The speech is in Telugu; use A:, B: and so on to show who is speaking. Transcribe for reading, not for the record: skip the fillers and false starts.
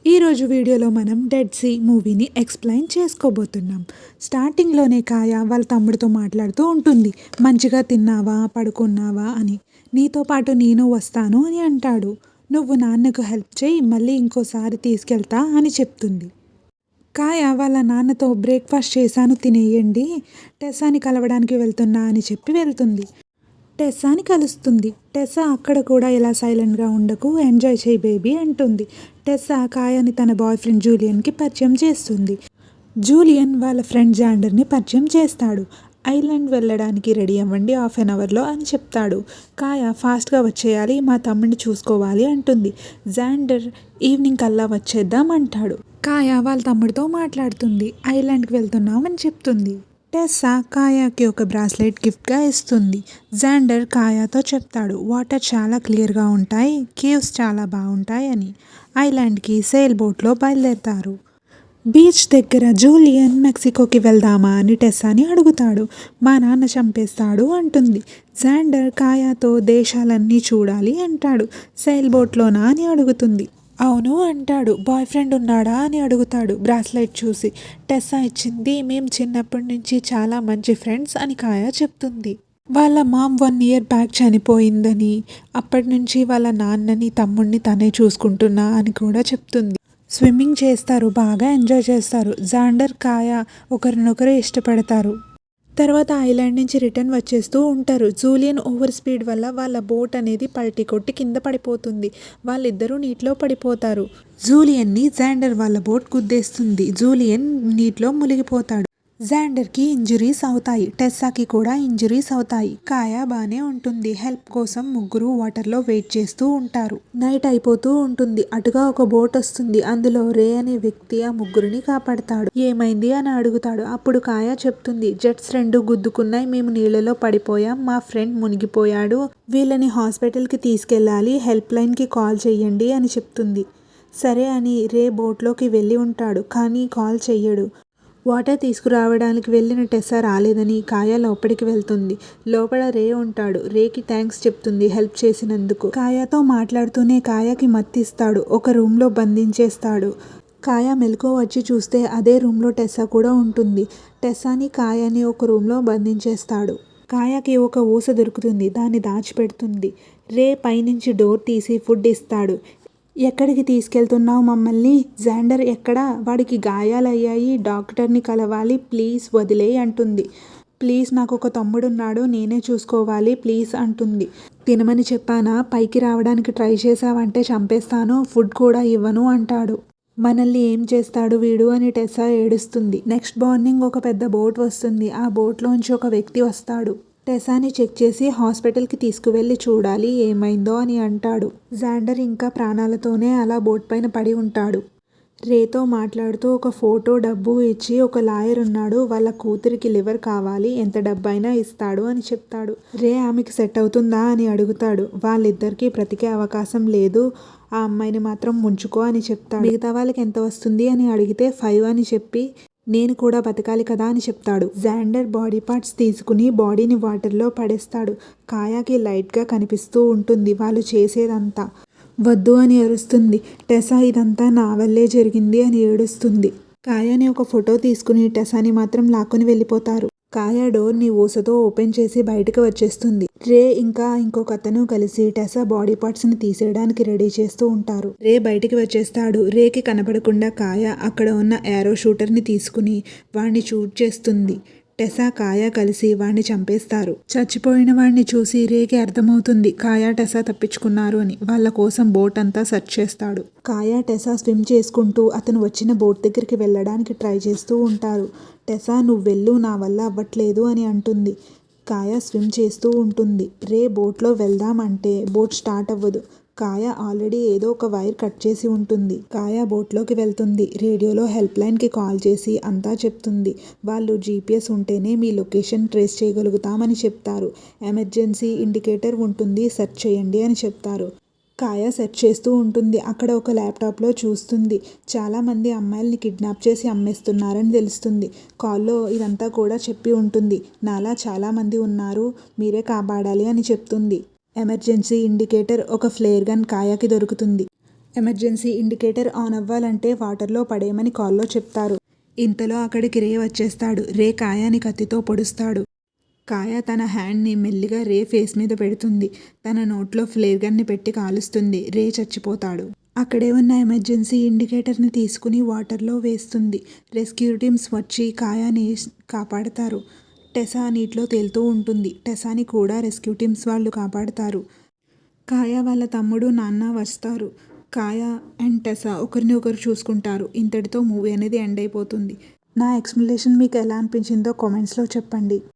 A: ఈరోజు వీడియోలో మనం డెడ్ సీ మూవీని ఎక్స్ప్లెయిన్ చేసుకోబోతున్నాం. స్టార్టింగ్లోనే కాయ వాళ్ళ తమ్ముడితో మాట్లాడుతూ ఉంటుంది. మంచిగా తిన్నావా, పడుకున్నావా అని. నీతో పాటు నేను వస్తాను అని అంటాడు. నువ్వు నాన్నకు హెల్ప్ చేయి, మళ్ళీ ఇంకోసారి తీసుకెళ్తా అని చెప్తుంది. కాయ వాళ్ళ నాన్నతో బ్రేక్ఫాస్ట్ చేశాను తినేయండి, టెస్సాని కలవడానికి వెళ్తున్నా అని చెప్పి వెళ్తుంది. టెస్సాని కలుస్తుంది. టెస్సా అక్కడ కూడా ఇలా సైలెంట్గా ఉండకు, ఎంజాయ్ చేయి బేబీ అంటుంది. టెస్సా కాయని తన బాయ్ ఫ్రెండ్ జూలియన్కి పరిచయం చేస్తుంది. జూలియన్ వాళ్ళ ఫ్రెండ్ జాండర్ని పరిచయం చేస్తాడు. ఐలాండ్ వెళ్ళడానికి రెడీ అవ్వండి, హాఫ్ అన్ అవర్లో అని చెప్తాడు. కాయ ఫాస్ట్గా వచ్చేయాలి, మా తమ్ముడిని చూసుకోవాలి అంటుంది. జాండర్ ఈవినింగ్ కల్లా వచ్చేద్దాం అంటాడు. కాయ వాళ్ళ తమ్ముడితో మాట్లాడుతుంది. ఐలాండ్కి వెళ్తున్నాం అని చెప్తుంది. టెస్సా కాయాకి ఒక బ్రాస్లెట్ గిఫ్ట్గా ఇస్తుంది. జాండర్ కాయాతో చెప్తాడు, వాటర్ చాలా క్లియర్గా ఉంటాయి, కేవ్స్ చాలా బాగుంటాయి అని. ఐలాండ్కి సెయిల్ బోట్లో బయలుదేరతారు. బీచ్ దగ్గర జూలియన్ మెక్సికోకి వెళ్దామా అని టెస్సాని అడుగుతాడు. మా నాన్న చంపేస్తాడు అంటుంది. జాండర్ కాయాతో దేశాలన్నీ చూడాలి అంటాడు. సెయిల్ బోట్లోనా అని అడుగుతుంది. అవును అంటాడు. బాయ్ ఫ్రెండ్ ఉన్నాడా అని అడుగుతాడు బ్రాస్లెట్ చూసి. టెస్సా ఇచ్చింది, మేం చిన్నప్పటి నుంచి చాలా మంచి ఫ్రెండ్స్ అని కాయ చెప్తుంది. వాళ్ళ మామ్ 1 year బ్యాక్ చనిపోయిందని, అప్పటి నుంచి వాళ్ళ నాన్నని తమ్ముడిని తనే చూసుకుంటున్నా అని కూడా చెప్తుంది. స్విమ్మింగ్ చేస్తారు, బాగా ఎంజాయ్ చేస్తారు. జాండర్ కాయ ఒకరినొకరు ఇష్టపడతారు. తర్వాత ఐలాండ్ నుంచి రిటర్న్ వచ్చేస్తూ ఉంటారు. జూలియన్ ఓవర్ స్పీడ్ వల్ల వాళ్ళ బోట్ అనేది పల్టీ కొట్టి కింద పడిపోతుంది. వాళ్ళిద్దరూ నీటిలో పడిపోతారు. జూలియన్ని జాండర్ వాళ్ళ బోట్ గుద్దేస్తుంది. జూలియన్ నీటిలో మునిగిపోతాడు. జాండర్కి ఇంజురీస్ అవుతాయి. టెస్సాకి కూడా ఇంజురీస్ అవుతాయి. కాయ బానే ఉంటుంది. హెల్ప్ కోసం ముగ్గురు వాటర్లో వెయిట్ చేస్తూ ఉంటారు. నైట్ అయిపోతూ ఉంటుంది. అటుగా ఒక బోట్ వస్తుంది. అందులో రే అనే వ్యక్తి ఆ ముగ్గురిని కాపాడతాడు. ఏమైంది అని అడుగుతాడు. అప్పుడు కాయ చెప్తుంది, జెట్స్ 2 గుద్దుకున్నాయి, మేము నీళ్ళలో పడిపోయాం, మా ఫ్రెండ్ మునిగిపోయాడు, వీళ్ళని హాస్పిటల్కి తీసుకెళ్ళాలి, హెల్ప్ లైన్కి కాల్ చెయ్యండి అని చెప్తుంది. సరే అని రే బోట్లోకి వెళ్ళి ఉంటాడు, కానీ కాల్ చెయ్యడు. వాటర్ తీసుకురావడానికి వెళ్ళిన టెస్సా రాలేదని కాయ లోపలికి వెళ్తుంది. లోపల రే ఉంటాడు. రేకి థ్యాంక్స్ చెప్తుంది హెల్ప్ చేసినందుకు. కాయతో మాట్లాడుతూనే కాయకి మత్తిస్తాడు. ఒక రూమ్లో బంధించేస్తాడు. కాయ మెలకువ వచ్చి చూస్తే అదే రూమ్లో టెస్సా కూడా ఉంటుంది. టెస్సాని కాయని ఒక రూమ్లో బంధించేస్తాడు. కాయకి ఒక ఊస దొరుకుతుంది. దాన్ని దాచిపెడుతుంది. రే పైనుంచి డోర్ తీసి ఫుడ్ ఇస్తాడు. ఎక్కడికి తీసుకెళ్తున్నావు మమ్మల్ని? జాండర్ ఎక్కడా? వాడికి గాయాలయ్యాయి, డాక్టర్ని కలవాలి, ప్లీజ్ వదిలేయ్ అంటుంది. ప్లీజ్, నాకు ఒక తమ్ముడున్నాడు, నేనే చూసుకోవాలి ప్లీజ్ అంటుంది. తినమని చెప్పానా? పైకి రావడానికి ట్రై చేశావంటే చంపేస్తాను, ఫుడ్ కూడా ఇవ్వను అంటాడు. మనల్ని ఏం చేస్తాడు వీడు అని టెస్సా ఏడుస్తుంది. నెక్స్ట్ మార్నింగ్ ఒక పెద్ద బోట్ వస్తుంది. ఆ బోట్లోంచి ఒక వ్యక్తి వస్తాడు. టెస్సాని చెక్ చేసి హాస్పిటల్కి తీసుకువెళ్ళి చూడాలి ఏమైందో అని అంటాడు. జాండర్ ఇంకా ప్రాణాలతోనే అలా బోట్ పైన పడి ఉంటాడు. రేతో మాట్లాడుతూ ఒక ఫోటో, డబ్బు ఇచ్చి, ఒక లాయర్ ఉన్నాడు, వాళ్ళ కూతురికి లివర్ కావాలి, ఎంత డబ్బైనా ఇస్తాడు అని చెప్తాడు. రే ఆమెకి సెట్ అవుతుందా అని అడుగుతాడు. వాళ్ళిద్దరికీ బ్రతికే అవకాశం లేదు, ఆ అమ్మాయిని మాత్రం ఉంచుకో అని చెప్తాడు. మిగతా వాళ్ళకి ఎంత వస్తుంది అని అడిగితే 5 అని చెప్పి, నేను కూడా బతకాలి కదా అని చెప్తాడు. జాండర్ బాడీ పార్ట్స్ తీసుకుని బాడీని వాటర్లో పడేస్తాడు. కాయకి లైట్గా కనిపిస్తూ ఉంటుంది వాళ్ళు చేసేదంతా. వద్దు అని అరుస్తుంది. టెస్సా ఇదంతా నా వల్లే జరిగింది అని ఏడుస్తుంది. కాయని ఒక ఫోటో తీసుకుని టెస్సాని మాత్రం లాక్కొని వెళ్ళిపోతారు. కాయ డోర్ని ఊసతో ఓపెన్ చేసి బయటకు వచ్చేస్తుంది. రే ఇంకా ఇంకొక అతను కలిసి టెస్సా బాడీ పార్ట్స్ని తీసేయడానికి రెడీ చేస్తూ ఉంటారు. రే బయటికి వచ్చేస్తాడు. రేకి కనపడకుండా కాయ అక్కడ ఉన్న యారో షూటర్ని తీసుకుని వాణ్ణి షూట్ చేస్తుంది. టెస్సా కాయ కలిసి వాణ్ణి చంపేస్తారు. చచ్చిపోయిన వాణ్ణి చూసి రేకి అర్థమవుతుంది కాయ టెస్సా తప్పించుకున్నారు అని. వాళ్ళ కోసం బోట్ అంతా సెర్చ్ చేస్తాడు. కాయ టెస్సా స్విమ్ చేసుకుంటూ అతను వచ్చిన బోట్ దగ్గరికి వెళ్ళడానికి ట్రై చేస్తూ ఉంటారు. టెస్సా నువ్వు వెళ్ళు, నా వల్ల అవ్వట్లేదు అని అంటుంది. కాయ స్విమ్ చేస్తూ ఉంటుంది. రే బోట్లో వెళ్దాం అంటే బోట్ స్టార్ట్ అవ్వదు. కాయ ఆల్రెడీ ఏదో ఒక వైర్ కట్ చేసి ఉంటుంది. కాయ బోట్లోకి వెళ్తుంది. రేడియోలో హెల్ప్ లైన్కి కాల్ చేసి అంతా చెప్తుంది. వాళ్ళు GPS ఉంటేనే మీ లొకేషన్ ట్రేస్ చేయగలుగుతామని చెప్తారు. ఎమర్జెన్సీ ఇండికేటర్ ఉంటుంది, సెర్చ్ చేయండి అని చెప్తారు. కాయ సెర్చ్ చేస్తూ ఉంటుంది. అక్కడ ఒక ల్యాప్టాప్లో చూస్తుంది. చాలామంది అమ్మాయిల్ని కిడ్నాప్ చేసి అమ్మేస్తున్నారని తెలుస్తుంది. కాల్లో ఇదంతా కూడా చెప్పి ఉంటుంది. నాలా చాలామంది ఉన్నారు, మీరే కాపాడాలి అని చెప్తుంది. ఎమర్జెన్సీ ఇండికేటర్, ఒక ఫ్లేర్ గన్ కాయకి దొరుకుతుంది. ఎమర్జెన్సీ ఇండికేటర్ ఆన్ అవ్వాలంటే వాటర్లో పడేయమని కాల్లో చెప్తారు. ఇంతలో అక్కడికి రే వచ్చేస్తాడు. రే కాయాని కత్తితో పొడుస్తాడు. కాయ తన హ్యాండ్ని మెల్లిగా రే ఫేస్ మీద పెడుతుంది. తన నోట్లో ఫ్లేర్ గన్ని పెట్టి కాలుస్తుంది. రే చచ్చిపోతాడు. అక్కడే ఉన్న ఎమర్జెన్సీ ఇండికేటర్ని తీసుకుని వాటర్లో వేస్తుంది. రెస్క్యూ టీమ్స్ వచ్చి కాయాని కాపాడతారు. టెసా నీటిలో తేలుతూ ఉంటుంది. టెసాని కూడా రెస్క్యూ టీమ్స్ వాళ్ళు కాపాడతారు. కాయ వాళ్ళ తమ్ముడు నాన్న వస్తారు. కాయ అండ్ టెసా ఒకరిని ఒకరు చూసుకుంటారు. ఇంతటితో మూవీ అనేది ఎండ్ అయిపోతుంది. నా ఎక్స్ప్లెనేషన్ మీకు ఎలా అనిపించిందో కామెంట్స్లో చెప్పండి.